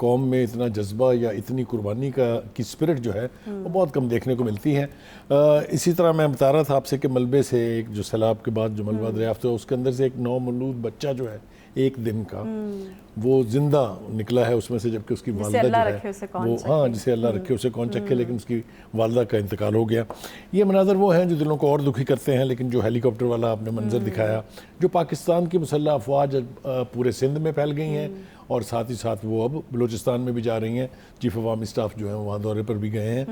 قوم میں اتنا جذبہ یا اتنی قربانی کی اسپرٹ جو ہے وہ بہت کم دیکھنے کو ملتی ہے. اسی طرح میں بتا رہا تھا آپ سے کہ ملبے سے ایک جو سیلاب کے بعد جو ملبہ دریافت ہوا اس کے اندر سے ایک نومولود بچہ جو ہے ایک دن کا وہ زندہ نکلا ہے اس میں سے, جبکہ اس کی والدہ جو ہے وہ جسے اللہ رکھے اسے کون چکھے, لیکن اس کی والدہ کا انتقال ہو گیا. یہ مناظر وہ ہیں جو دلوں کو اور دکھی کرتے ہیں, لیکن جو ہیلی کاپٹر والا آپ نے منظر دکھایا, جو پاکستان کی مسلح افواج پورے سندھ میں پھیل گئی ہیں اور ساتھ ہی ساتھ وہ اب بلوچستان میں بھی جا رہی ہیں. چیف عوامی اسٹاف جو ہیں وہاں دورے پر بھی گئے ہیں.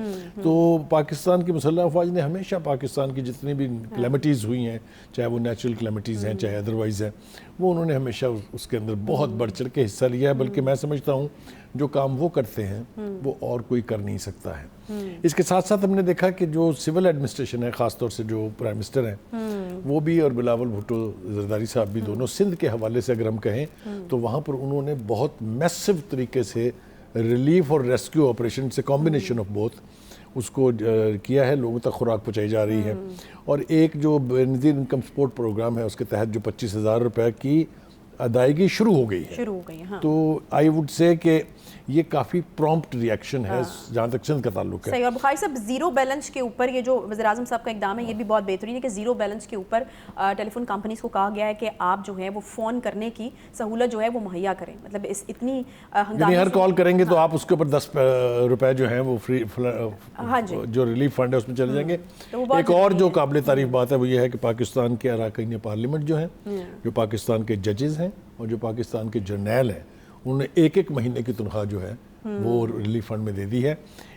تو پاکستان کی مسلح افواج نے ہمیشہ پاکستان کی جتنی بھی کلیمٹیز ہوئی ہیں, چاہے وہ نیچرل کلیمٹیز ہیں چاہے ادروائز ہیں, وہ انہوں نے ہمیشہ اس کے اندر بہت بڑھ چڑھ کے حصہ لیا ہے. بلکہ میں سمجھتا ہوں جو کام وہ کرتے ہیں وہ اور کوئی کر نہیں سکتا ہے. اس کے ساتھ ساتھ ہم نے دیکھا کہ جو سول ایڈمنسٹریشن ہے, خاص طور سے جو پرائم منسٹر ہیں وہ بھی, اور بلاول بھٹو زرداری صاحب بھی, دونوں سندھ کے حوالے سے اگر ہم کہیں تو وہاں پر انہوں نے بہت میسو طریقے سے ریلیف اور ریسکیو آپریشن سے کمبینیشن آف بوتھ اس کو کیا ہے. لوگوں تک خوراک پہنچائی جا رہی ہے. اور ایک جو بے نظیر انکم سپورٹ پروگرام ہے اس کے تحت جو 25,000 روپے کی ادائیگی شروع ہو گئی ہے. تو آئی وڈ سے کہ یہ کافی پرومپٹ ریئیکشن ہے جہاں تک سندھ کا تعلق ہے. صحیح. اور بخاری صاحب زیرو بیلنس کے اوپر یہ جو وزیر اعظم صاحب کا اقدام ہے یہ بھی بہت بہترین ہے کہ زیرو بیلنس کے اوپر ٹیلی فون کمپنیز کو کہا گیا ہے کہ آپ جو ہے وہ فون کرنے کی سہولت جو ہے وہ مہیا کریں. مطلب اس اتنی یعنی ہر کال کریں گے تو آپ اس کے اوپر 10 روپے جو ہیں وہ فری جو ریلیف فنڈ ہے اس میں چلے جائیں گے. ایک اور جو قابل تعریف بات ہے وہ یہ ہے کہ پاکستان کے اراکین پارلیمنٹ جو ہیں, جو پاکستان کے ججز ہیں اور جو پاکستان کے جرنیل ہیں, انہوں نے ایک مہینے کی تنخواہ جو ہے وہ ریلیف فنڈ میں دے دی ہے.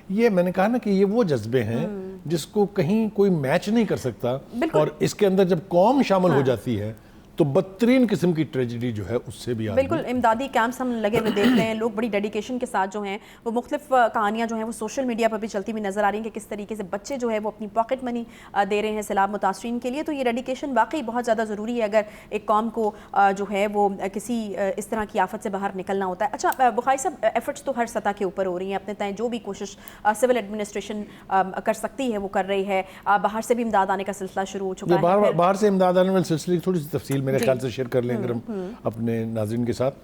یہ میں نے کہا نا کہ یہ وہ جذبے ہیں جس کو کہیں کوئی میچ نہیں کر سکتا. اور اس کے اندر جب قوم شامل ہو جاتی ہے تو بدترین قسم کی ٹریجڈی جو ہے اس سے بھی بالکل. امدادی کیمپس ہم لگے ہوئے دیکھ رہے ہیں, لوگ بڑی ڈیڈیکیشن کے ساتھ جو ہیں وہ مختلف کہانیاں جو ہیں وہ سوشل میڈیا پر بھی چلتی ہوئی نظر آ رہی ہیں کہ کس طریقے سے بچے جو ہے وہ اپنی پاکٹ منی دے رہے ہیں سیلاب متاثرین کے لیے. تو یہ ڈیڈیکیشن واقعی بہت زیادہ ضروری ہے اگر ایک قوم کو جو ہے وہ کسی اس طرح کی آفت سے باہر نکلنا ہوتا ہے. اچھا بخاری صاحب, ایفرٹس تو ہر سطح کے اوپر ہو رہی ہیں, اپنے تئیں جو بھی کوشش سول ایڈمنسٹریشن کر سکتی ہے وہ کر رہی ہے. باہر سے بھی امداد آنے کا سلسلہ شروع ہو چکا ہے. باہر سے امداد آنے والے سلسلے کی تھوڑی سی تفصیل میرے خیال سے شیئر کر لیں اگر ہم اپنے ناظرین کے ساتھ.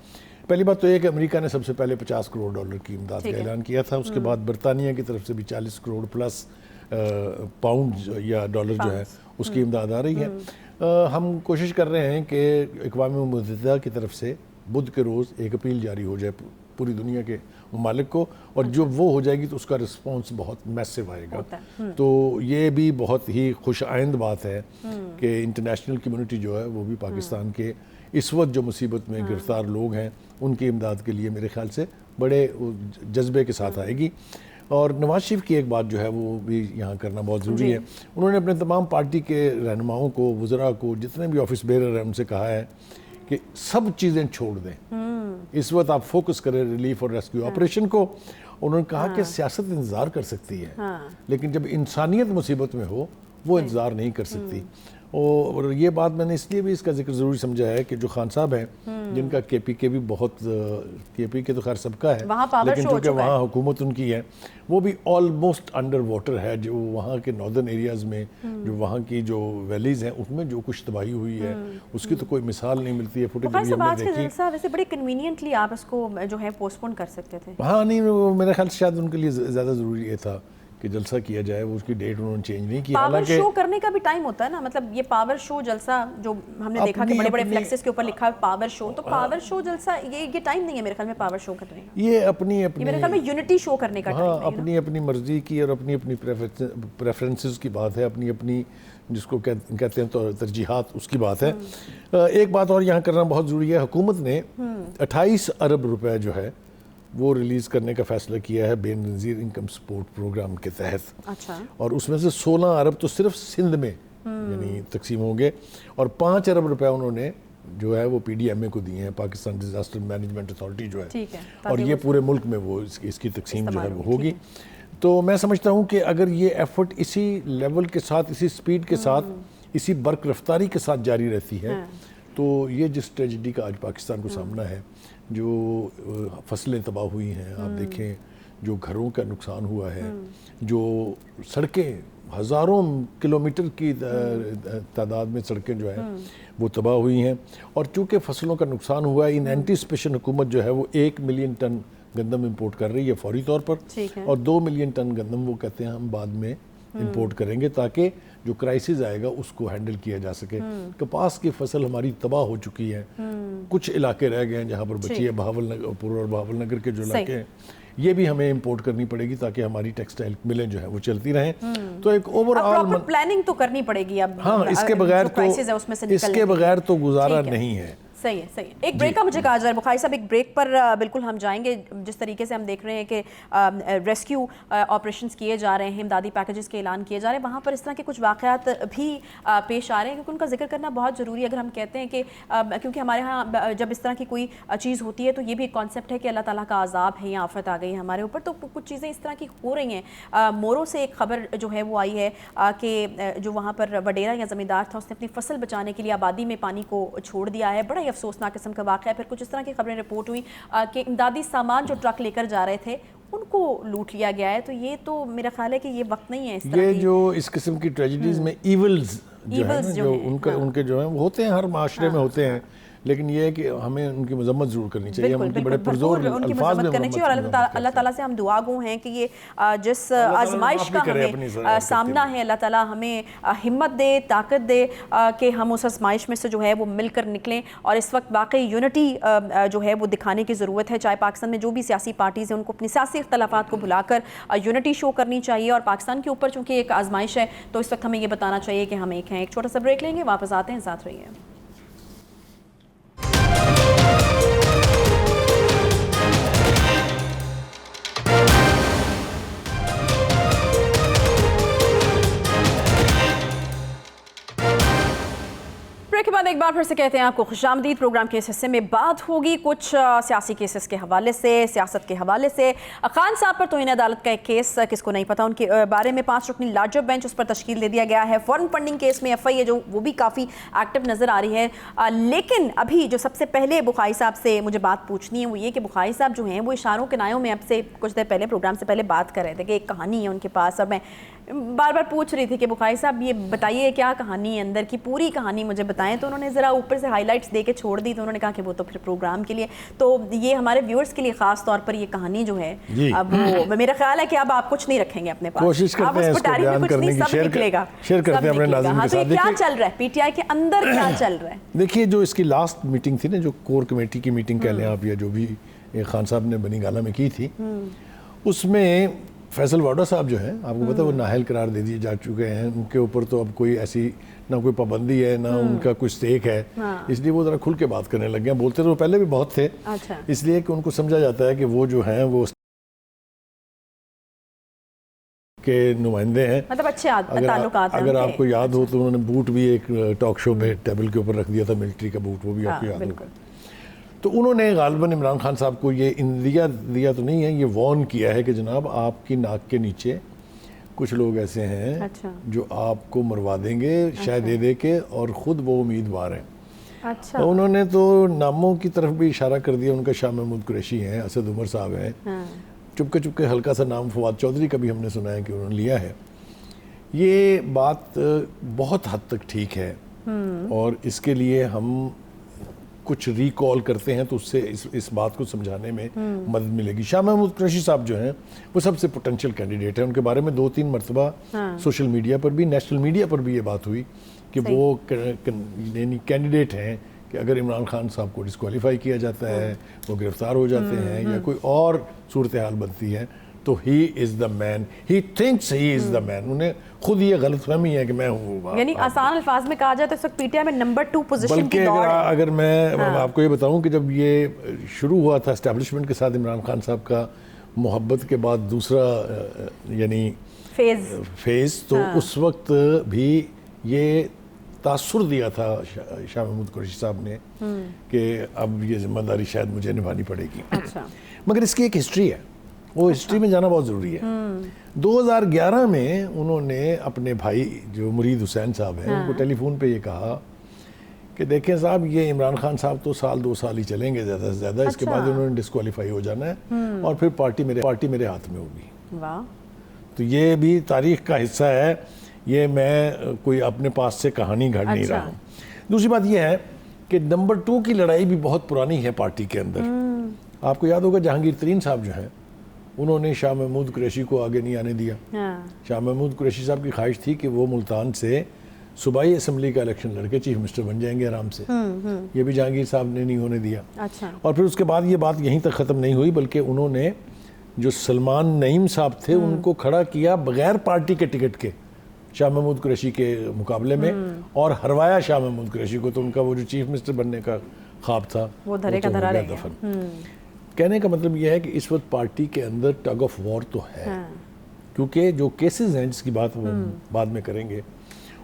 پہلی بات تو یہ کہ امریکہ نے سب سے پہلے $50 کروڑ کی امداد کا اعلان کیا تھا. اس کے بعد برطانیہ کی طرف سے بھی 40 کروڑ پلس پاؤنڈ یا ڈالر جو ہے اس کی امداد آ رہی ہے. ہم کوشش کر رہے ہیں کہ اقوام متحدہ کی طرف سے بدھ کے روز ایک اپیل جاری ہو جائے پوری دنیا کے ممالک کو, اور جو وہ ہو جائے گی تو اس کا رسپانس بہت میسو آئے گا. تو یہ بھی بہت ہی خوش آئند بات ہے کہ انٹرنیشنل کمیونٹی جو ہے وہ بھی پاکستان کے اس وقت جو مصیبت میں گرفتار لوگ ہیں ان کی امداد کے لیے میرے خیال سے بڑے جذبے کے ساتھ آئے گی. اور نواز شریف کی ایک بات جو ہے وہ بھی یہاں کرنا بہت ضروری ہے. انہوں نے اپنے تمام پارٹی کے رہنماؤں کو, وزراء کو, جتنے بھی آفس بیرر ہیں ان سے کہا ہے کہ سب چیزیں چھوڑ دیں, اس وقت آپ فوکس کریں ریلیف اور ریسکیو آپریشن کو. انہوں نے کہا کہ سیاست انتظار کر سکتی ہے لیکن جب انسانیت مصیبت میں ہو وہ انتظار نہیں کر سکتی. اور یہ بات میں نے اس لیے بھی اس کا ذکر ضروری سمجھا ہے کہ جو خان صاحب ہیں جن کا کے پی کے بھی بہت, کے پی کے تو خیر سب کا ہے لیکن چونکہ وہاں حکومت ان کی ہے, وہ بھی آلموسٹ انڈر واٹر ہے. جو وہاں کے ناردرن ایریاز میں, جو وہاں کی جو ویلیز ہیں اس میں جو کچھ تباہی ہوئی ہے اس کی تو کوئی مثال نہیں ملتی ہے. فوٹیج بھی ہم نے دیکھی. ویسے بڑے کنوینینٹلی آپ اس کو جو ہے پوسٹ پون کر سکتے تھے. ہاں نہیں, میرے خیال سے شاید ان کے لیے زیادہ ضروری یہ تھا کہ جلسہ کیا جائے, وہ اس کی ڈیٹ انہوں نے چینج نہیں کی. پاور شو کرنے کا بھی ٹائم ہوتا ہے نا, مطلب یہ پاور شو جلسہ جو ہم نے دیکھا کہ بڑے بڑے فلیکسز کے اوپر لکھا ہے پاور شو, تو پاور شو جلسہ یہ ٹائم نہیں ہے میرے خیال میں پاور شو کرنے کا. یہ اپنی میرے خیال میں یونٹی شو کرنے کا ٹائم ہے. اپنی اپنی مرضی کی اور اپنی اپنی پریفرنسز کی بات ہے, اپنی اپنی جس کو کہتے ہیں تو ترجیحات, اس کی بات ہے. ایک بات اور یہاں کرنا بہت ضروری ہے, حکومت نے 28 ارب روپے جو ہے وہ ریلیز کرنے کا فیصلہ کیا ہے بے نظیر انکم سپورٹ پروگرام کے تحت. اچھا. اور اس میں سے 16 ارب تو صرف سندھ میں یعنی تقسیم ہوں گے, اور 5 ارب روپے انہوں نے جو ہے وہ پی ڈی ایم اے کو دیے ہیں, پاکستان ڈیزاسٹر مینجمنٹ اتھارٹی جو ہے, اور یہ پورے ملک میں وہ اس کی تقسیم جو ہے وہ ہوگی. تو میں سمجھتا ہوں کہ اگر یہ ایفرٹ اسی لیول کے ساتھ, اسی سپیڈ کے ساتھ, اسی برق رفتاری کے ساتھ جاری رہتی ہے تو یہ جس ٹریجڈی کا آج پاکستان کو سامنا ہے, جو فصلیں تباہ ہوئی ہیں, آپ دیکھیں جو گھروں کا نقصان ہوا ہے, جو سڑکیں ہزاروں کلومیٹر کی تعداد میں سڑکیں جو ہیں وہ تباہ ہوئی ہیں, اور چونکہ فصلوں کا نقصان ہوا ہے, ان اینٹیسپیشن حکومت جو ہے وہ 1 ملین ٹن گندم امپورٹ کر رہی ہے فوری طور پر, اور 2 ملین ٹن گندم وہ کہتے ہیں ہم بعد میں امپورٹ کریں گے تاکہ جو کرائسس آئے گا اس کو ہینڈل کیا جا سکے. کپاس کی فصل ہماری تباہ ہو چکی ہے, کچھ علاقے رہ گئے ہیں جہاں پر بچی ہے, بہاول پور اور بہاول نگر کے جو علاقے ہیں یہ بھی ہمیں امپورٹ کرنی پڑے گی تاکہ ہماری ٹیکسٹائل ملیں جو ہیں وہ چلتی رہیں. تو ایک اوور آل پلاننگ تو کرنی پڑے گی اب, ہاں اس کے بغیر تو گزارا نہیں ہے. صحیح ہے. ایک بریک کا مجھے کہا جائے بخاری صاحب, ایک بریک پر بالکل ہم جائیں گے. جس طریقے سے ہم دیکھ رہے ہیں کہ ریسکیو آپریشنز کیے جا رہے ہیں, امدادی پیکیجز کے اعلان کیے جا رہے ہیں, وہاں پر اس طرح کے کچھ واقعات بھی پیش آ رہے ہیں کیونکہ ان کا ذکر کرنا بہت ضروری ہے. اگر ہم کہتے ہیں کہ کیونکہ ہمارے ہاں جب اس طرح کی کوئی چیز ہوتی ہے تو یہ بھی ایک کانسیپٹ ہے کہ اللہ تعالیٰ کا عذاب ہے یا آفت آ گئی ہے ہمارے اوپر, تو کچھ چیزیں اس طرح کی ہو رہی ہیں. مورو سے ایک خبر جو ہے وہ آئی ہے کہ جو وہاں پر وڈیرا یا زمیندار تھا اس نے اپنی فصل بچانے کے لیے آبادی میں پانی کو چھوڑ دیا ہے. بڑا ہی افسوسناک قسم کا واقعہ ہے. پھر کچھ اس طرح کی خبریں رپورٹ ہوئی کہ امدادی سامان جو ٹرک لے کر جا رہے تھے ان کو لوٹ لیا گیا ہے. تو یہ تو میرا خیال ہے کہ یہ وقت نہیں ہے اس طرح یہ جو اس قسم کی ٹریجڈیز میں ایولز جو ہے جو ان کے جو ہیں وہ ہوتے ہیں, ہر معاشرے میں ہوتے ہیں, لیکن یہ ہے کہ ہمیں ان کی مذمت ضرور کرنی چاہیے, ہم ان کی بڑے پرزور الفاظ میں کرنی چاہیے. اور اللہ تعالیٰ سے ہم دعا گو ہیں کہ یہ جس آزمائش کا ہمیں سامنا ہے اللہ تعالیٰ ہمیں ہمت دے, طاقت دے کہ ہم اس آزمائش میں سے جو ہے وہ مل کر نکلیں. اور اس وقت واقعی یونٹی جو ہے وہ دکھانے کی ضرورت ہے. چاہے پاکستان میں جو بھی سیاسی پارٹیز ہیں ان کو اپنی سیاسی اختلافات کو بھلا کر یونٹی شو کرنی چاہیے. اور پاکستان کے اوپر چونکہ ایک آزمائش ہے تو اس وقت ہمیں یہ بتانا چاہیے کہ ہم ایک ہیں. ایک چھوٹا سا بریک لیں گے, واپس آتے ہیں, ساتھ رہیے. کے بعد ایک بار پھر سے کہتے ہیں آپ کو خوش آمدید. پروگرام کے اس حصے میں بات ہوگی کچھ سیاسی کیسز کے حوالے سے, سیاست کے حوالے سے. خان صاحب پر توہین عدالت کا ایک کیس, کس کو نہیں پتا, ان کے بارے میں 5 رکنی لارجر بینچ اس پر تشکیل دے دیا گیا ہے. فارن فنڈنگ کیس میں ایف آئی اے جو وہ بھی کافی ایکٹیو نظر آ رہی ہے. لیکن ابھی جو سب سے پہلے بخاری صاحب سے مجھے بات پوچھنی ہے وہ یہ کہ بخاری صاحب جو ہیں وہ اشاروں کنایوں میں اب سے کچھ دیر پہلے پروگرام سے پہلے بات کر رہے تھے کہ ایک کہانی ہے ان کے پاس, اور میں بار بار پوچھ رہی تھی کہ بخاری صاحب یہ بتائیے کیا کہانی ہے, اندر کی پوری کہانی مجھے بتائیں. تو انہوں نے ذرا اوپر سے ہائی لائٹس دے کے چھوڑ دی, تو انہوں نے کہا کہ وہ تو پھر پروگرام کے لیے, تو یہ ہمارے ویورز کے لیے خاص طور پر یہ کہانی جو ہے اب وہ میرا خیال ہے کہ اب آپ کچھ نہیں رکھیں گے اپنے پاس, کوشش کرتے ہیں اس کو بیان کرنے کی, شیئر کرتے ہیں اپنے ناظرین کے ساتھ. کیا چل رہا ہے پی ٹی آئی کے اندر, کیا چل رہا ہے؟ دیکھیے جو اس کی لاسٹ میٹنگ تھی نا, جو کور کمیٹی کی میٹنگ کہہ لیں آپ, یا جو بھی خان صاحب نے بنی گالہ میں کی تھی, اس میں فیصل واڈا صاحب جو ہیں آپ کو پتہ وہ نااہل قرار دے دیے جا چکے ہیں. ان کے اوپر تو اب کوئی ایسی نہ کوئی پابندی ہے نہ ان کا کوئی سٹیک ہے, اس لیے وہ ذرا کھل کے بات کرنے لگ گئے ہیں. بولتے تو وہ پہلے بھی بہت تھے, اس لیے کہ ان کو سمجھا جاتا ہے کہ وہ جو ہیں وہ کے نمائندے ہیں, مطلب اچھے تعلقات ہیں. اگر آپ کو یاد ہو تو انہوں نے بوٹ بھی ایک ٹاک شو میں ٹیبل کے اوپر رکھ دیا تھا, ملٹری کا بوٹ, وہ بھی آپ کو یاد ہوگا. تو انہوں نے غالباً عمران خان صاحب کو یہ دیا تو نہیں ہے, یہ وارن کیا ہے کہ جناب آپ کی ناک کے نیچے کچھ لوگ ایسے ہیں جو آپ کو مروا دیں گے شاید دے کے, اور خود وہ امیدوار ہیں. انہوں نے تو ناموں کی طرف بھی اشارہ کر دیا. ان کا شاہ محمود قریشی ہیں, اسد عمر صاحب ہیں, چپکے ہلکا سا نام فواد چودھری کا بھی ہم نے سنا ہے کہ انہوں نے لیا ہے. یہ بات بہت حد تک ٹھیک ہے, اور اس کے لیے ہم کچھ ریکال کرتے ہیں تو اس سے اس بات کو سمجھانے میں مدد ملے گی. شاہ محمود قریشی صاحب جو ہیں وہ سب سے پوٹینشیل کینڈیڈیٹ ہیں. ان کے بارے میں 2-3 مرتبہ سوشل میڈیا پر بھی, نیشنل میڈیا پر بھی یہ بات ہوئی کہ وہ یعنی کینڈیڈیٹ ہیں کہ اگر عمران خان صاحب کو ڈسکوالیفائی کیا جاتا ہے, وہ گرفتار ہو جاتے ہیں یا کوئی اور صورتحال بنتی ہے, تو ہی از دا مین, ہی تھنکس ہی از دا مین. انہیں خود یہ غلط فہمی ہے کہ میں ہوں. یعنی آسان الفاظ میں کہا جائے تو اس وقت پی ٹی آئی میں نمبر 2 پوزیشن کی دوڑ ہے. اگر میں آپ کو یہ بتاؤں کہ جب یہ شروع ہوا تھا اسٹیبلشمنٹ کے ساتھ عمران خان صاحب کا, محبت کے بعد دوسرا یعنی فیز, تو اس وقت بھی یہ تاثر دیا تھا شاہ محمود قریشی صاحب نے کہ اب یہ ذمہ داری شاید مجھے نبھانی پڑے گی. مگر اس کی ایک ہسٹری ہے, وہ ہسٹری میں جانا بہت ضروری ہے. 2011 میں انہوں نے اپنے بھائی جو مرید حسین صاحب ہیں ان کو ٹیلی فون پہ یہ کہا کہ دیکھیں صاحب یہ عمران خان صاحب تو 1-2 سال ہی چلیں گے زیادہ سے زیادہ, اس کے بعد انہوں نے ڈسکوالیفائی ہو جانا ہے اور پھر پارٹی میرے ہاتھ میں ہوگی. تو یہ بھی تاریخ کا حصہ ہے, یہ میں کوئی اپنے پاس سے کہانی گھڑ نہیں رہا ہوں. دوسری بات یہ ہے کہ نمبر 2 کی لڑائی بھی بہت پرانی ہے پارٹی کے اندر. آپ کو یاد ہوگا جہانگیر ترین صاحب جو ہیں انہوں نے شاہ محمود قریشی کو آگے نہیں آنے دیا. شاہ محمود قریشی صاحب کی خواہش تھی کہ وہ ملتان سے صوبائی اسمبلی کا الیکشن لڑ کے چیف منسٹر بن جائیں گے آرام سے. یہ بھی جہانگیر صاحب نے نہیں ہونے دیا. اور پھر اس کے بعد یہ بات یہیں تک ختم نہیں ہوئی بلکہ انہوں نے جو سلمان نعیم صاحب تھے ان کو کھڑا کیا بغیر پارٹی کے ٹکٹ کے شاہ محمود قریشی کے مقابلے میں اور ہروایا شاہ محمود قریشی کو. تو ان کا وہ جو چیف منسٹر بننے کا خواب تھا وہ دھرے کا دھرا رہ گیا. کہنے کا مطلب یہ ہے کہ اس وقت پارٹی کے اندر ٹگ آف وار تو ہے کیونکہ جو کیسز ہیں جس کی بات وہ بعد میں کریں گے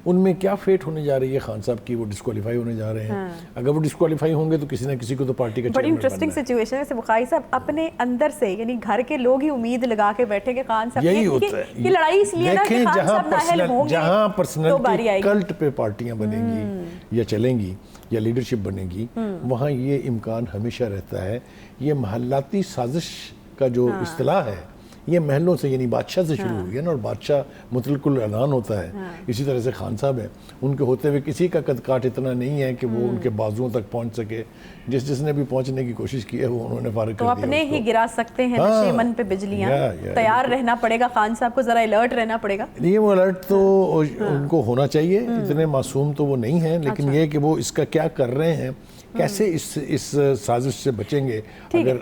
ان میں کیا فیٹ ہونے جا رہی ہے خان صاحب کی. وہ ڈسکوالیفائی ہونے جا رہے ہیں. اگر وہ ڈسکوالیفائی ہوں گے تو کسی نہ کسی کو تو پارٹی کا بڑی انٹرسٹنگ سچویشن ہے. بخاری صاحب اپنے اندر سے یعنی گھر کے لوگ ہی امید لگا کے بیٹھے کہ خان صاحب یہی ہوتا ہے. یہ لڑائی اس لیے نا کہ خان صاحب نااہل ہوں گے جہاں پرسنالٹی کلٹ پہ پارٹیاں بنیں گی یا چلیں گی یا لیڈرشپ بنے گی وہاں یہ امکان ہمیشہ رہتا ہے. یہ محلاتی سازش کا جو اصطلاح ہے یہ محلوں سے یعنی بادشاہ سے شروع ہوئی ہے نا اور بادشاہ مطلق الاعلان ہوتا ہے. اسی طرح سے خان صاحب ہیں ان کے ہوتے ہوئے کسی کا قد کاٹ اتنا نہیں ہے کہ وہ ان کے بازوؤں تک پہنچ سکے. جس نے بھی پہنچنے کی کوشش کی ہے وہ انہوں نے فارغ کر دیا. تو اپنے ہی گرا سکتے ہیں نشے من پہ بجلیاں. تیار رہنا پڑے گا خان صاحب کو ذرا الرٹ رہنا پڑے گا. یہ وہ الرٹ تو ان کو ہونا چاہیے. اتنے معصوم تو وہ نہیں ہیں لیکن یہ کہ وہ اس کا کیا کر رہے ہیں کیسے اس سازش سے بچیں گے. اگر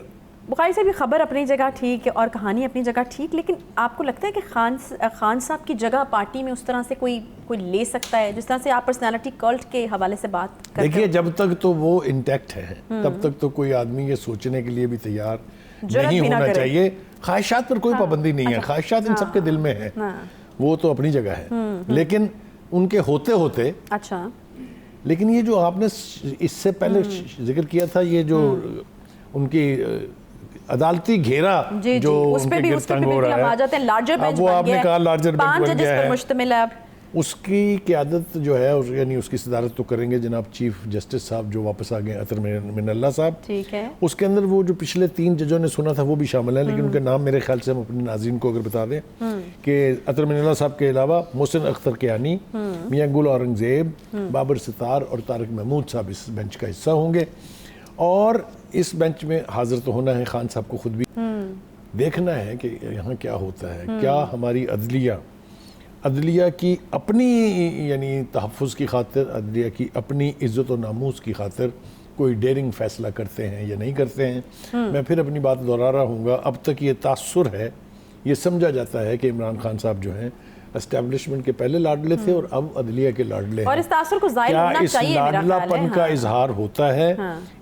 بخاری صاحب یہ خبر اپنی جگہ ٹھیک ہے اور کہانی اپنی جگہ ٹھیک لیکن آپ کو لگتا ہے کہ خان صاحب کی جگہ پارٹی میں اس طرح سے کوئی لے سکتا ہے جس طرح سے آپ پرسنالٹی کلٹ کے حوالے سے بات کرتے ہیں؟ دیکھیے جب تک تو وہ انٹیکٹ ہے تب تک تو کوئی آدمی یہ سوچنے کے لیے بھی تیار نہیں ہونا چاہیے. خواہشات پر کوئی پابندی نہیں ہے. خواہشات ان سب کے دل میں ہے وہ تو اپنی جگہ ہے لیکن ان کے ہوتے لیکن یہ جو آپ نے اس سے پہلے ذکر کیا تھا یہ جو ان کی عدالتی گھیرا جو ان کے گرد تنگ ہو رہا ہے اب وہ آپ نے کہا لارجر بینچ بن گیا ہے. اس کی قیادت جو ہے یعنی اس کی صدارت تو کریں گے جناب چیف جسٹس صاحب جو واپس آ گئے اطہر من اللہ صاحب. ٹھیک ہے. اس کے اندر وہ جو پچھلے 3 ججوں نے سنا تھا وہ بھی شامل ہیں لیکن ان کے نام میرے خیال سے ہم اپنے ناظرین کو اگر بتا دیں کہ اطہر من اللہ صاحب کے علاوہ محسن اختر کیانی میاں گل اورنگزیب بابر ستار اور طارق محمود صاحب اس بینچ کا حصہ ہوں گے. اور اس بینچ میں حاضر تو ہونا ہے خان صاحب کو خود بھی دیکھنا ہے کہ یہاں کیا ہوتا ہے. کیا ہماری عدلیہ کی اپنی یعنی تحفظ کی خاطر عدلیہ کی اپنی عزت و ناموس کی خاطر کوئی ڈیرنگ فیصلہ کرتے ہیں یا نہیں کرتے ہیں. میں پھر اپنی بات دہرا رہا ہوں گا. اب تک یہ تاثر ہے یہ سمجھا جاتا ہے کہ عمران خان صاحب جو ہیں اسٹیبلشمنٹ کے پہلے لاڈلے تھے اور اب عدلیہ کے لاڈلے ہیں. اور اس تاثر کو ظاہر ہونا چاہیے. کیا اس لاڈلا پن کا اظہار ہوتا ہے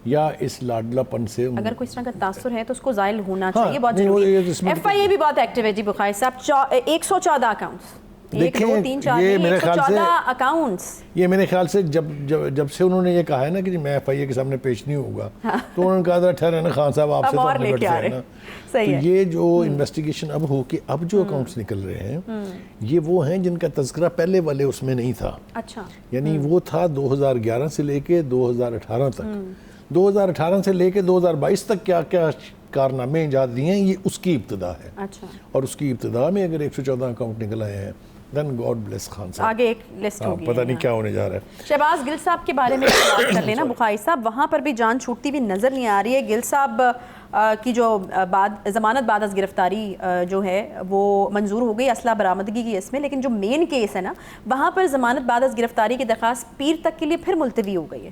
یا اس لاڈلا پن سے اگر کوئی اس طرح کا تاثر ہے تو اس کو ظاہر ہونا چاہیے. بہت ضروری ہے. ایف آئی اے بھی بہت ایکٹیو ہے جی بخاری صاحب. 114 اکاؤنٹس دیکھیں یہ میرے خیال سے جب سے انہوں نے یہ کہا ہے نا کہ میں ایف آئی اے کے سامنے پیش نہیں ہوگا تو انہوں نے کہا تھا ٹھہرے نا خان صاحب آپ سے تو نکٹ جائے نا. تو یہ جو انویسٹیگیشن اب ہو کہ اب جو اکاؤنٹس نکل رہے ہیں یہ وہ ہیں جن کا تذکرہ پہلے والے اس میں نہیں تھا. یعنی وہ تھا 2011 سے لے کے 2018 تک. 2018 سے لے کے 2022 تک کیا کیا کارنامے ایجاد دیے ہیں یہ اس کی ابتدا ہے. اور اس کی ابتدا میں اگر 114 اکاؤنٹ نکل آئے ہیں then God bless خان صاحب. آگے ایک لسٹ ہوگی. پتہ نہیں کیا ہونے جا رہا ہے. شہباز گل صاحب کے بارے میں بات کر لینا بخاری صاحب. وہاں پر بھی جان چھوٹتی بھی نظر نہیں آ رہی ہے. گل صاحب کی جو ضمانت بعد از گرفتاری جو ہے وہ منظور ہو گئی اسلحہ برآمدگی کی اس میں لیکن جو مین کیس ہے نا وہاں پر ضمانت بعد از گرفتاری کی درخواست پیر تک کے لیے پھر ملتوی ہو گئی ہے.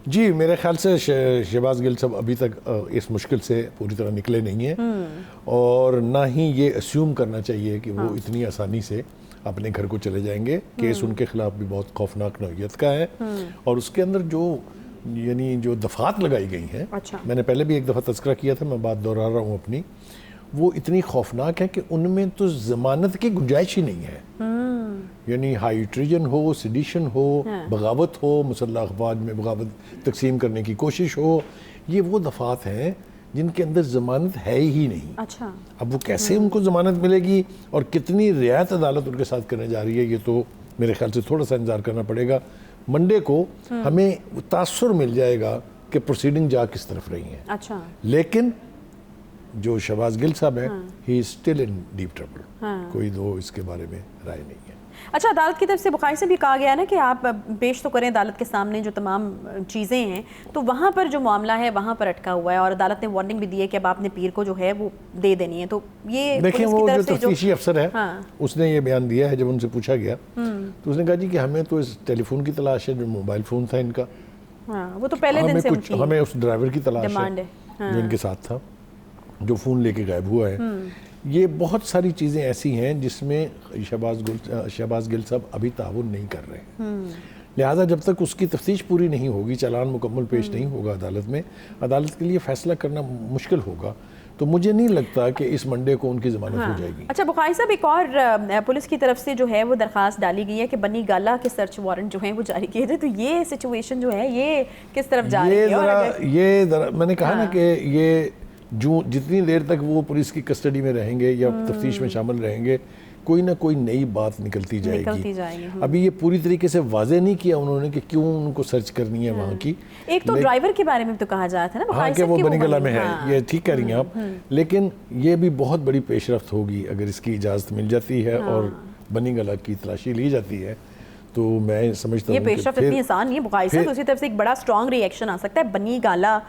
جی میرے خیال سے شہباز گل صاحب ابھی تک اس مشکل سے پوری طرح نکلے نہیں ہیں اور نہ ہی یہ اسیوم کرنا چاہیے کہ وہ اتنی آسانی سے اپنے گھر کو چلے جائیں گے. کیس ان کے خلاف بھی بہت خوفناک نوعیت کا ہے اور اس کے اندر جو دفعات لگائی گئی ہیں میں نے پہلے بھی ایک دفعہ تذکرہ کیا تھا میں بات دہرا رہا ہوں اپنی وہ اتنی خوفناک ہے کہ ان میں تو ضمانت کی گنجائش ہی نہیں ہے. یعنی ہائی ٹریجن ہو سیڈیشن ہو بغاوت ہو مسلح افواج میں بغاوت تقسیم کرنے کی کوشش ہو یہ وہ دفعات ہیں جن کے اندر ضمانت ہے ہی نہیں. اب وہ کیسے ان کو ضمانت ملے گی اور کتنی رعایت عدالت ان کے ساتھ کرنے جا رہی ہے یہ تو میرے خیال سے تھوڑا سا انتظار کرنا پڑے گا. منڈے کو ہمیں تاثر مل جائے گا کہ پروسیڈنگ جا کس طرف رہی ہیں. لیکن جو شہباز گل صاحب ہیں he is still in deep trouble, کوئی دو اس کے بارے میں رائے نہیں ہے۔ اچھا، عدالت کی طرف سے بخاری سے بھی کہا گیا ہے نا کہ آپ پیش تو کریں عدالت کے سامنے جو تمام چیزیں ہیں، تو وہاں پر جو معاملہ ہے وہاں پر اٹکا ہوا ہے، اور عدالت نے وارننگ بھی دی ہے کہ اب آپ نے پیر کو جو ہے وہ دے دینی ہے۔ تو یہ دیکھیں وہ جو تفتیشی افسر ہے اس نے یہ بیان دیا ہے، جب ان سے پوچھا گیا تو اس نے کہا جی کہ ہمیں تو اس ٹیلی فون کی تلاش ہے جو موبائل فون تھا ان کا، وہ تو پہلے دن سے ہمیں اس ڈرائیور کی تلاش ہے جو ان کے ساتھ تھا جو فون لے کے غائب ہوا ہے۔ یہ بہت ساری چیزیں ایسی ہیں جس میں شہباز گل صاحب ابھی تعاون نہیں کر رہے ہیں، لہٰذا جب تک اس کی تفتیش پوری نہیں ہوگی، چالان مکمل پیش نہیں ہوگا عدالت میں، عدالت کے لیے فیصلہ کرنا مشکل ہوگا۔ تو مجھے نہیں لگتا کہ اس منڈے کو ان کی ضمانت ہو جائے گی۔ اچھا بخاری صاحب، ایک اور پولیس کی طرف سے جو ہے وہ درخواست ڈالی گئی ہے کہ بنی گالا کے سرچ وارنٹ جو ہیں وہ جاری کیے تھے، تو یہ سچویشن جو ہے یہ کس طرف جا رہی ہے؟ یہ میں نے کہا نا کہ یہ جو جتنی دیر تک وہ پولیس کی کسٹڈی میں رہیں گے یا تفتیش میں شامل رہیں گے، کوئی نہ کوئی نئی بات نکلتی جائے گی۔ ابھی یہ پوری طریقے سے واضح نہیں کیا انہوں نے کہ کیوں ان کو سرچ کرنی ہے وہاں کی۔ ایک تو ڈرائیور کے بارے میں تو کہا جا رہا تھا نا ہاں کہ وہ بنی گلا میں ہے، یہ ٹھیک کہہ رہی ہیں آپ، لیکن یہ بھی بہت بڑی پیش رفت ہوگی اگر اس کی اجازت مل جاتی ہے اور بنی گلا کی تلاشی لی جاتی ہے، تو میں سمجھتا ہوں یہ پیش رفت اتنی آسان نہیں ہے بخاری صاحب، دوسری طرف سے ایک بڑا اسٹرانگ ری ایکشن آ سکتا ہے بنی گالا۔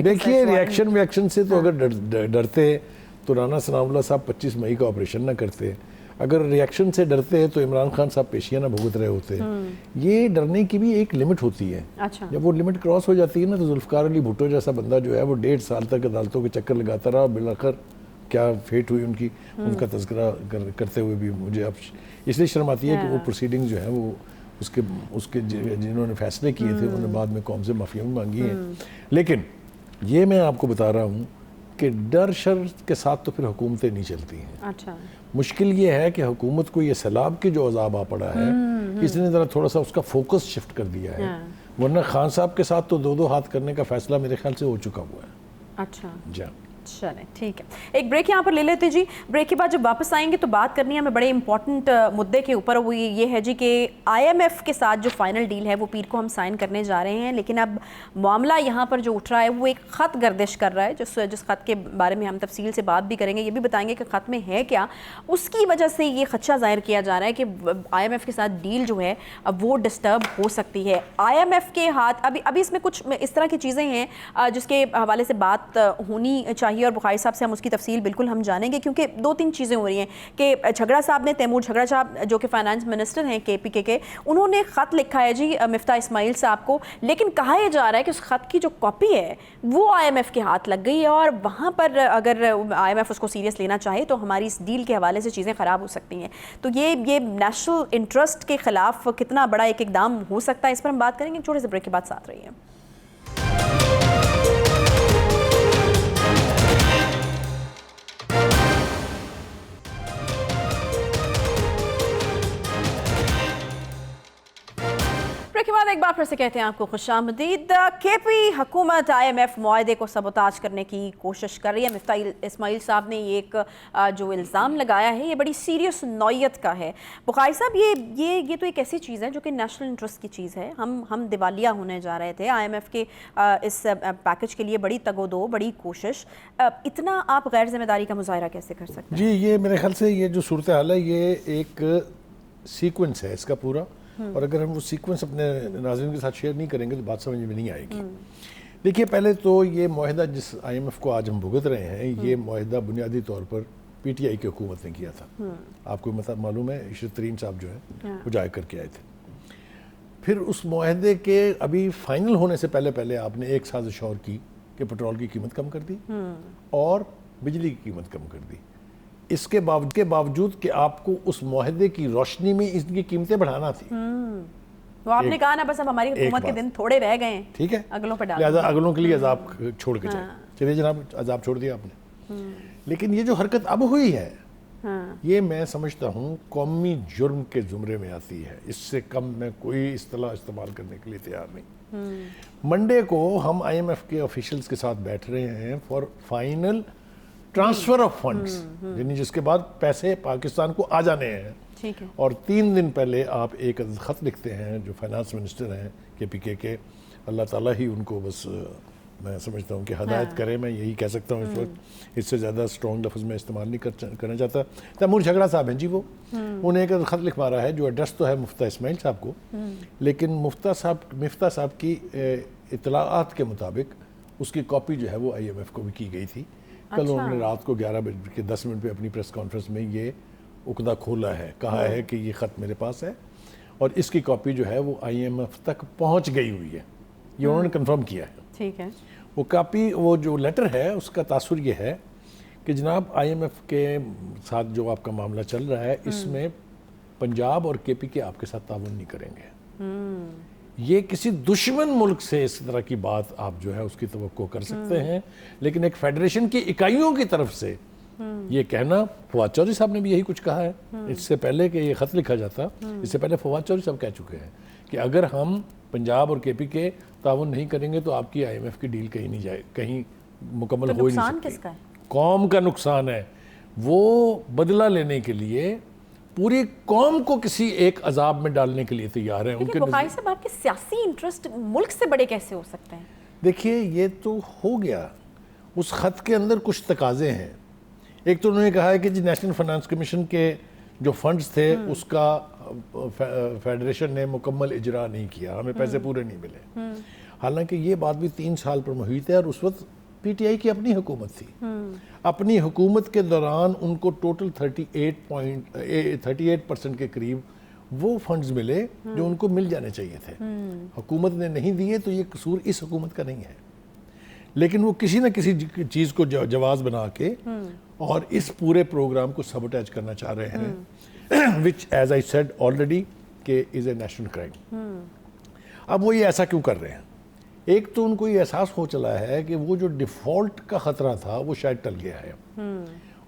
دیکھیے ری ایکشن سے تو اگر ڈرتے تو رانا ثناء اللہ صاحب 25 مئی کا آپریشن نہ کرتے، اگر ری ایکشن سے ڈرتے تو عمران خان صاحب پیشیاں نہ بھگت رہے ہوتے۔ یہ ڈرنے کی بھی ایک لمٹ ہوتی ہے، جب وہ لمٹ کراس ہو جاتی ہے نا تو ذوالفقار علی بھٹو جیسا بندہ جو ہے وہ 1.5 سال تک عدالتوں کے چکر لگاتا رہا، بالآخر کیا فیٹ ہوئی ان کا تذکرہ کرتے ہوئے بھی مجھے اب اس لیے شرم آتی ہے کہ وہ پروسیڈنگ جو ہیں وہ اس کے جنہوں نے فیصلے کیے تھے انہوں نے بعد میں قوم سے معافی مانگی ہیں۔ لیکن یہ میں آپ کو بتا رہا ہوں کہ ڈر شر کے ساتھ تو پھر حکومتیں نہیں چلتی ہیں۔ مشکل یہ ہے کہ حکومت کو یہ سیلاب کے جو عذاب آ پڑا ہے اس نے ذرا تھوڑا سا اس کا فوکس شفٹ کر دیا ہے، ورنہ خان صاحب کے ساتھ تو 2 ہاتھ کرنے کا فیصلہ میرے خیال سے ہو چکا ہوا ہے۔ اچھا جی چلیں ٹھیک ہے، ایک بریک یہاں پر لے لیتے جی۔ بریک کے بعد جب واپس آئیں گے تو بات کرنی ہے ہمیں بڑے امپورٹنٹ مدعے کے اوپر، وہ یہ ہے جی کہ IMF کے ساتھ جو فائنل ڈیل ہے وہ پیر کو ہم سائن کرنے جا رہے ہیں، لیکن اب معاملہ یہاں پر جو اٹھ رہا ہے وہ ایک خط گردش کر رہا ہے، جس خط کے بارے میں ہم تفصیل سے بات بھی کریں گے، یہ بھی بتائیں گے کہ خط میں ہے کیا، اس کی وجہ سے یہ خدشہ ظاہر کیا جا رہا ہے کہ IMF کے ساتھ ڈیل جو ہے اب وہ ڈسٹرب ہو سکتی ہے۔ IMF کے ہاتھ ابھی اس میں کچھ اس طرح کی چیزیں ہیں جس کے حوالے سے بات ہونی چاہیے، اور بخاری صاحب سے ہم اس کی تفصیل بالکل ہم جانیں گے، کیونکہ 2-3 چیزیں ہو رہی ہیں کہ جھگڑا صاحب نے، تیمور جھگڑا صاحب جو کہ فائنانس منسٹر ہیں KPK کے، انہوں نے خط لکھا ہے جی مفتاح اسماعیل صاحب کو، لیکن کہا یہ جا رہا ہے کہ اس خط کی جو کاپی ہے وہ IMF کے ہاتھ لگ گئی ہے، اور وہاں پر اگر IMF اس کو سیریس لینا چاہے تو ہماری اس ڈیل کے حوالے سے چیزیں خراب ہو سکتی ہیں۔ تو یہ نیشنل انٹرسٹ کے خلاف کتنا بڑا ایک اقدام ہو سکتا ہے، اس پر ہم بات کریں گے، چھوٹے سے بریک کے بعد ساتھ رہیے۔ کے بعد ایک بار پھر سے کہتے ہیں آپ کو خوش آمدید۔ KP حکومت IMF معاہدے کو سبوتاج کرنے کی کوشش کر رہی ہے۔ مفتاح اسماعیل صاحب نے ایک جو الزام لگایا ہے یہ بڑی سیریس نوعیت کا ہے۔ بخاری صاحب یہ تو ایک ایسی چیز ہے جو کہ نیشنل انٹرسٹ کی چیز ہے، ہم دیوالیہ ہونے جا رہے تھے، IMF کے اس پیکج کے لیے بڑی تگ و دو، بڑی کوشش، اتنا آپ غیر ذمہ داری کا مظاہرہ کیسے کر سکتے ہیں؟ جی یہ میرے خیال سے یہ جو صورتحال ہے یہ ایک سیکوینس ہے اس کا پورا، اور اگر ہم وہ سیکوینس اپنے ناظرین کے ساتھ شیئر نہیں کریں گے تو بات سمجھ میں نہیں آئے گی۔ دیکھیے پہلے تو یہ معاہدہ جس IMF کو آج ہم بھگت رہے ہیں، یہ معاہدہ بنیادی طور پر PTI کی حکومت نے کیا تھا۔ آپ کو معلوم ہے عشرت ترین صاحب جو ہیں وہ جائے کر کے آئے تھے۔ پھر اس معاہدے کے ابھی فائنل ہونے سے پہلے آپ نے ایک سازش اور کی کہ پٹرول کی قیمت کم کر دی اور بجلی کی قیمت کم کر دی۔ اس کے باوجود کہ آپ کو اس معاہدے کی روشنی میں اس کی قیمتیں بڑھانا تھی، وہ آپ نے کہا نا بس اب ہماری حکومت کے دن تھوڑے رہ گئے ہیں، ٹھیک ہے، اگلوں پہ ڈال، لہٰذا اگلوں کے لیے عذاب چھوڑ کے جائیں۔ چلیے جناب عذاب چھوڑ دیا آپ نے، لیکن یہ جو حرکت اب ہوئی ہے یہ میں سمجھتا ہوں قومی جرم کے زمرے میں آتی ہے، اس سے کم میں کوئی اصطلاح استعمال کرنے کے لیے تیار نہیں۔ منڈے کو ہم IMF کے آفیشلز کے ساتھ بیٹھ رہے ہیں for final transfer of funds, یعنی جس کے بعد پیسے پاکستان کو آ جانے ہیں، اور 3 دن پہلے آپ ایک خط لکھتے ہیں جو فائنانس منسٹر ہیں KPK کے، اللہ تعالیٰ ہی ان کو بس میں سمجھتا ہوں کہ ہدایت کریں، میں یہی کہہ سکتا ہوں اس وقت، اس سے زیادہ اسٹرانگ لفظ میں استعمال نہیں کرنا چاہتا۔ تیمور جھگڑا صاحب ہیں جی، وہ انہیں ایک خط لکھ مارا ہے جو ایڈریس تو ہے مفتہ اسماعیل صاحب کو، لیکن مفتہ صاحب کی اطلاعات کے مطابق اس کی کاپی جو ہے وہ IMF کو بھی کی گئی تھی۔ کل انہوں نے رات کو 11:10 پہ اپنی پریس کانفرنس میں یہ عقدہ کھولا ہے، کہا ہے کہ یہ خط میرے پاس ہے اور اس کی کاپی جو ہے وہ IMF تک پہنچ گئی ہوئی ہے، یہ انہوں نے کنفرم کیا ہے۔ ٹھیک ہے، وہ کاپی، وہ جو لیٹر ہے اس کا تاثر یہ ہے کہ جناب IMF کے ساتھ جو آپ کا معاملہ چل رہا ہے اس میں پنجاب اور KPK آپ کے ساتھ تعاون نہیں کریں گے۔ یہ کسی دشمن ملک سے اس طرح کی بات آپ جو ہے اس کی توقع کر سکتے ہیں، لیکن ایک فیڈریشن کی اکائیوں کی طرف سے یہ کہنا، فواد چودھری صاحب نے بھی یہی کچھ کہا ہے اس سے پہلے کہ یہ خط لکھا جاتا، اس سے پہلے فواد چودھری صاحب کہہ چکے ہیں کہ اگر ہم پنجاب اور KPK تعاون نہیں کریں گے تو آپ کی IMF کی ڈیل کہیں نہیں جائے، کہیں مکمل ہو ہی نہیں سکتی۔ کس کا ہے؟ قوم کا نقصان ہے، وہ بدلہ لینے کے لیے پوری قوم کو کسی ایک عذاب میں ڈالنے کے لیے تیار ہیں۔ لیکن بخاری صاحب آپ کے سیاسی انٹرسٹ ملک سے بڑے کیسے ہو سکتے ہیں؟ دیکھیے یہ تو ہو گیا، اس خط کے اندر کچھ تقاضے ہیں۔ ایک تو انہوں نے کہا ہے کہ جی نیشنل فائنانس کمیشن کے جو فنڈز تھے اس کا فیڈریشن نے مکمل اجرا نہیں کیا، ہمیں پیسے پورے نہیں ملے، حالانکہ یہ بات بھی 3 سال پر محیط ہے اور اس وقت PTI کی اپنی حکومت تھی۔ اپنی حکومت کے دوران ان کو ٹوٹل 38% کے قریب وہ فنڈز ملے جو ان کو مل جانے چاہیے تھے، حکومت نے نہیں دیے، تو یہ قصور اس حکومت کا نہیں ہے، لیکن وہ کسی نہ کسی چیز کو جواز بنا کے اور اس پورے پروگرام کو سبوٹیج کرنا چاہ رہے ہیں، which as I said already کہ is a national crime۔ اب وہ یہ ایسا کیوں کر رہے ہیں؟ ایک تو ان کو یہ احساس ہو چلا ہے کہ وہ جو ڈیفالٹ کا خطرہ تھا وہ شاید ٹل گیا ہے،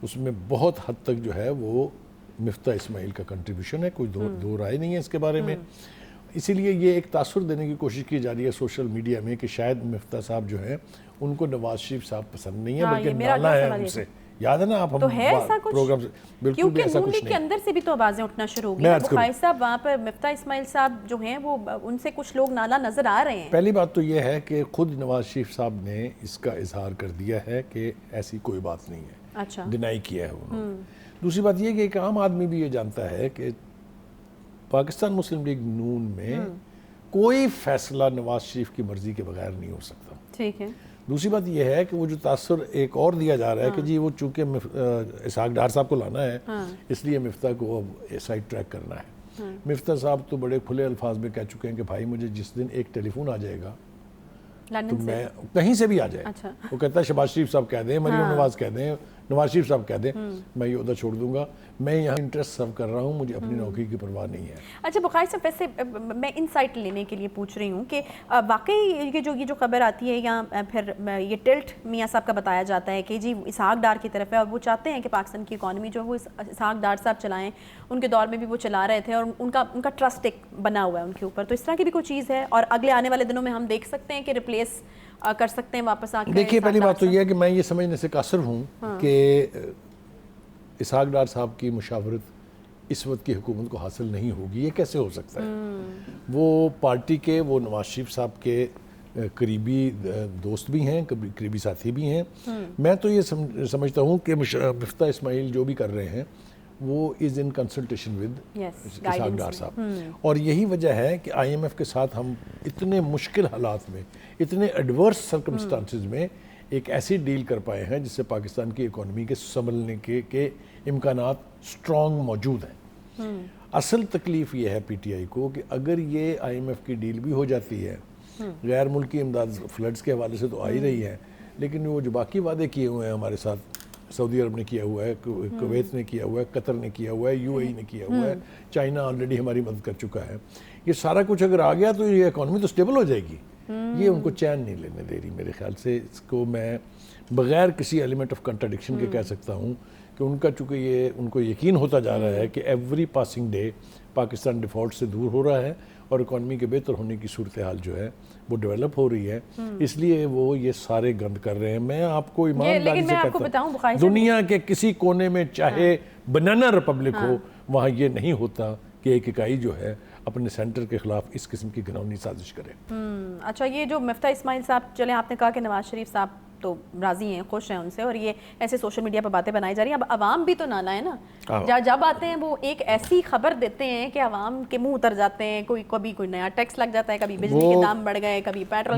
اس میں بہت حد تک جو ہے وہ مفتہ اسماعیل کا کنٹریبیوشن ہے، کوئی دو رائے نہیں ہے اس کے بارے میں۔ اسی لیے یہ ایک تاثر دینے کی کوشش کی جا رہی ہے سوشل میڈیا میں کہ شاید مفتہ صاحب جو ہیں ان کو نواز شریف صاحب پسند نہیں ہے، بلکہ نالا ہے ان سے۔ یاد ہے نا آپ، ہم پروگرام سے بالکل بھی ایسا کچھ نہیں، کے اندر سے بھی تو آوازیں اٹھنا شروع ہو گئی ہیں۔ بخاری صاحب وہاں پر مفتہ اسماعیل صاحب جو ہیں وہ ان سے کچھ لوگ نالا نظر آ رہے ہیں۔ پہلی بات تو یہ ہے کہ خود نواز شریف صاحب نے اس کا اظہار کر دیا ہے کہ ایسی کوئی بات نہیں ہے، اچھا، ڈینائی کیا ہے انہوں نے۔ دوسری بات یہ کہ ایک عام آدمی بھی یہ جانتا ہے کہ پاکستان مسلم لیگ نون میں کوئی فیصلہ نواز شریف کی مرضی کے بغیر نہیں ہو سکتا۔ ٹھیک ہے۔ دوسری بات یہ ہے کہ وہ جو تاثر ایک اور دیا جا رہا ہے کہ جی وہ چونکہ اسحاق ڈار صاحب کو لانا ہے اس لیے مفتہ کو اب سائڈ ٹریک کرنا ہے۔ مفتہ صاحب تو بڑے کھلے الفاظ میں کہہ چکے ہیں کہ بھائی مجھے جس دن ایک ٹیلی فون آ جائے گا تو میں کہیں سے بھی آ جائے، وہ کہتا ہے شہباز شریف صاحب کہہ دیں، مریم نواز کہہ دیں، نواز شریف صاحب کہہ دیں، میں یہ عہدہ چھوڑ دوں گا، میں یہاں انٹرسٹ سرو کر رہا ہوں، مجھے اپنی نوکری کی پرواہ نہیں ہے۔ اچھا بخاری صاحب، ویسے میں انسائٹ لینے کے لیے پوچھ رہی ہوں کہ واقعی یہ جو خبر آتی ہے یا پھر یہ ٹلٹ میاں صاحب کا بتایا جاتا ہے کہ جی اسحاق ڈار کی طرف ہے اور وہ چاہتے ہیں کہ پاکستان کی اکانومی جو ہے وہ اسحاق ڈار صاحب چلائیں، ان کے دور میں بھی وہ چلا رہے تھے اور ان کا ٹرسٹ ایک بنا ہوا ہے ان کے اوپر، تو اس طرح کی بھی کوئی چیز ہے اور اگلے آنے والے دنوں میں ہم دیکھ سکتے ہیں کہ ریپلیس کر سکتے ہیں واپس آ کے؟ دیکھیے پہلی بات تو یہ ہے کہ میں یہ سمجھنے سے قاصر ہوں کہ اسحاق ڈار صاحب کی مشاورت اس وقت کی حکومت کو حاصل نہیں ہوگی، یہ کیسے ہو سکتا ہے؟ وہ پارٹی کے، وہ نواز شریف صاحب کے قریبی دوست بھی ہیں، قریبی ساتھی بھی ہیں۔ میں تو یہ سمجھتا ہوں کہ مفتہ اسماعیل جو بھی کر رہے ہیں وہ از in consultation with Ishaq Dar صاحب، اور یہی وجہ ہے کہ IMF کے ساتھ ہم اتنے مشکل حالات میں، اتنے ایڈورس سرکمسٹانسز میں ایک ایسی ڈیل کر پائے ہیں جس سے پاکستان کی اکانومی کے سنبھلنے کے امکانات سٹرونگ موجود ہیں۔ اصل تکلیف یہ ہے PTI کو کہ اگر یہ IMF کی ڈیل بھی ہو جاتی ہے، غیر ملکی امداد فلڈز کے حوالے سے تو آ ہی رہی ہے، لیکن وہ جو باقی وعدے کیے ہوئے ہیں ہمارے ساتھ، سعودی عرب نے کیا ہوا ہے، کویت نے کیا ہوا ہے، قطر نے کیا ہوا ہے، UAE نے کیا ہوا ہے، چائنا آلریڈی ہماری مدد کر چکا ہے، یہ سارا کچھ اگر آ گیا تو یہ اکانومی تو سٹیبل ہو جائے گی۔ یہ ان کو چین نہیں لینے دے رہی میرے خیال سے۔ اس کو میں بغیر کسی ایلیمنٹ آف کنٹراڈکشن کے کہہ سکتا ہوں کہ ان کا چونکہ یہ ان کو یقین ہوتا جا رہا ہے کہ every passing day Pakistan default سے دور ہو رہا ہے اور اکانومی کے بہتر ہونے کی صورتحال جو ہے وہ ڈیولپ ہو رہی ہے، اس لیے وہ یہ سارے گند کر رہے ہیں۔ میں آپ کو ایمانداری سے کہتا ہوں دنیا کے کسی کونے میں چاہے بنانا ریپبلک ہو، وہاں یہ نہیں ہوتا کہ ایک اکائی جو ہے اپنے سینٹر کے خلاف اس قسم کی گھناؤنی سازش کرے. اچھا، یہ جو مفتاح اسماعیل صاحب، چلیں آپ نے کہا کہ نواز شریف صاحب تو راضی ہیں، خوش ہیں ان سے، اور یہ ایسے سوشل میڈیا پہ باتیں بنائی جا رہی ہیں. اب عوام بھی تو نانا ہے نا، جب آتے ہیں وہ ایک ایسی خبر دیتے ہیں کہ عوام کے منہ اتر جاتے ہیں. کبھی کوئی نیا ٹیکس لگ جاتا ہے، کبھی بجلی کے دام بڑھ گئے، کبھی پیٹرول.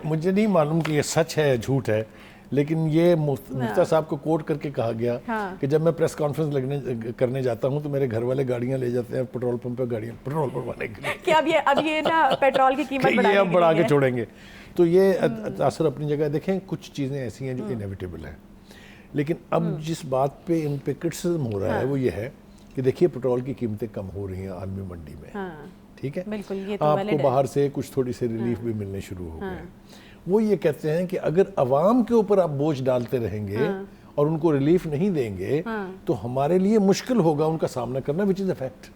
مجھے نہیں معلوم کہ یہ سچ ہے یا جھوٹ ہے، لیکن یہ مفتیٰ صاحب کو کوٹ کر کے کہا گیا کہ جب میں پریس کانفرنس کرنے جاتا ہوں تو میرے گھر والے گاڑیاں لے جاتے ہیں پیٹرول پمپ پہ، گاڑیاں پیٹرول بھروانے کے لیے کہ اب یہ نا پیٹرول کی قیمت یہ اب بڑھا کے چھوڑیں گے. تو یہ تاثر اپنی جگہ. دیکھیں کچھ چیزیں ایسی ہیں جو انیویٹیبل ہیں، لیکن اب جس بات پہ ان پہ کرٹیسزم ہو رہا ہے وہ یہ ہے کہ دیکھیے پیٹرول کی قیمتیں کم ہو رہی ہیں عالمی منڈی میں، ٹھیک ہے، آپ کو باہر سے کچھ تھوڑی سی ریلیف بھی ملنے شروع ہو گئے. وہ یہ کہتے ہیں کہ اگر عوام کے اوپر آپ بوجھ ڈالتے رہیں گے اور ان کو ریلیف نہیں دیں گے تو ہمارے لیے مشکل ہوگا ان کا سامنا کرنا، وچ از اے فیکٹ.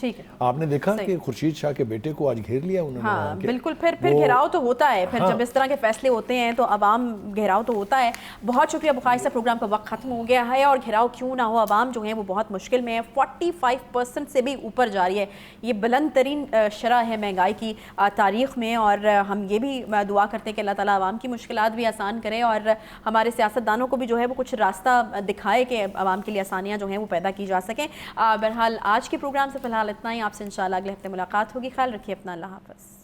ٹھیک ہے، آپ نے دیکھا کہ خورشید شاہ کے بیٹے کو آج گھیر لیا انہوں نے. ہاں بالکل، پھر گھیراؤ تو ہوتا ہے، پھر جب اس طرح کے فیصلے ہوتے ہیں تو عوام گھیراؤ تو ہوتا ہے. بہت شکریہ بخاری صاحب، پروگرام کا وقت ختم ہو گیا ہے، اور گھیراؤ کیوں نہ ہو، عوام جو ہیں وہ بہت مشکل میں ہے. 45% سے بھی اوپر جا رہی ہے، یہ بلند ترین شرح ہے مہنگائی کی تاریخ میں. اور ہم یہ بھی دعا کرتے ہیں کہ اللہ تعالیٰ عوام کی مشکلات بھی آسان کرے اور ہمارے سیاستدانوں کو بھی جو ہے وہ کچھ راستہ دکھائے کہ عوام کے لیے آسانیاں جو ہیں وہ پیدا کی جا سکیں. بہرحال آج کے پروگرام سے فی الحال اتنا ہی. آپ سے انشاءاللہ اگلے ہفتے ملاقات ہوگی. خیال رکھیے اپنا، اللہ حافظ.